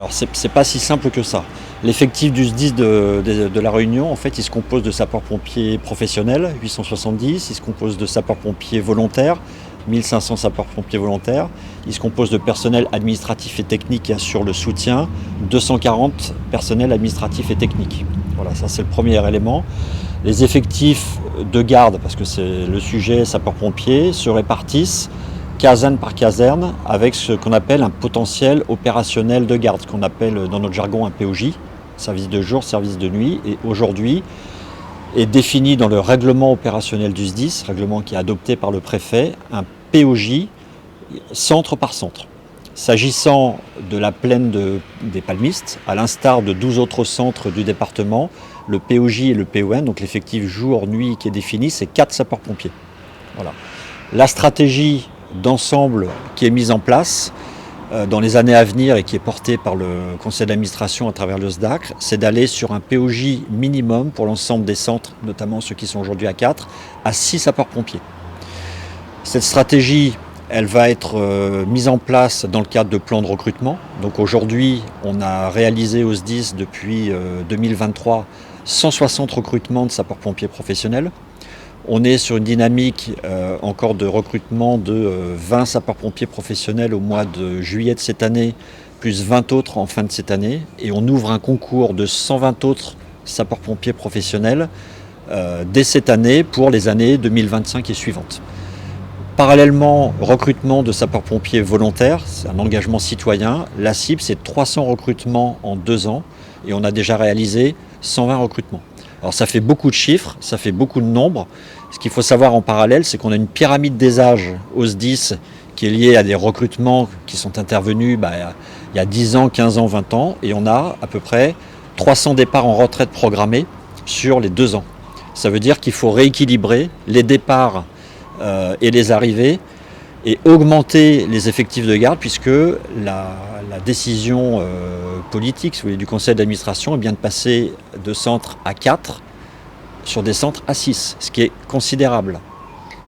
Alors c'est pas si simple que ça. L'effectif du SDIS de La Réunion, en fait, il se compose de sapeurs-pompiers professionnels, 870, il se compose de sapeurs-pompiers volontaires, 1500 sapeurs-pompiers volontaires, il se compose de personnel administratif et technique qui assure le soutien, 240 personnels administratifs et techniques. Voilà, ça c'est le premier élément. Les effectifs de garde, parce que c'est le sujet sapeurs-pompiers, se répartissent caserne par caserne, avec ce qu'on appelle un potentiel opérationnel de garde, ce qu'on appelle dans notre jargon un POJ, service de jour, service de nuit, et aujourd'hui est défini dans le règlement opérationnel du SDIS, règlement qui est adopté par le préfet, un POJ centre par centre. S'agissant de la plaine des Palmistes, à l'instar de 12 autres centres du département, le POJ et le PON, donc l'effectif jour-nuit qui est défini, c'est 4 sapeurs-pompiers. Voilà. La stratégie d'ensemble qui est mise en place dans les années à venir et qui est portée par le conseil d'administration à travers le SDACR, c'est d'aller sur un POJ minimum pour l'ensemble des centres, notamment ceux qui sont aujourd'hui à 4, à 6 sapeurs-pompiers. Cette stratégie, elle va être mise en place dans le cadre de plans de recrutement. Donc aujourd'hui, on a réalisé au SDIS depuis 2023 160 recrutements de sapeurs-pompiers professionnels. On est sur une dynamique encore de recrutement de 20 sapeurs-pompiers professionnels au mois de juillet de cette année, plus 20 autres en fin de cette année. Et on ouvre un concours de 120 autres sapeurs-pompiers professionnels dès cette année pour les années 2025 et suivantes. Parallèlement, recrutement de sapeurs-pompiers volontaires, c'est un engagement citoyen. La cible, c'est 300 recrutements en 2 ans et on a déjà réalisé 120 recrutements. Alors ça fait beaucoup de chiffres, ça fait beaucoup de nombres. Ce qu'il faut savoir en parallèle, c'est qu'on a une pyramide des âges au SDIS qui est liée à des recrutements qui sont intervenus il y a 10 ans, 15 ans, 20 ans. Et on a à peu près 300 départs en retraite programmés sur les 2 ans. Ça veut dire qu'il faut rééquilibrer les départs et les arrivées et augmenter les effectifs de garde puisque la décision politique si vous voulez, du conseil d'administration est bien de passer de centres à 4 sur des centres à 6, ce qui est considérable.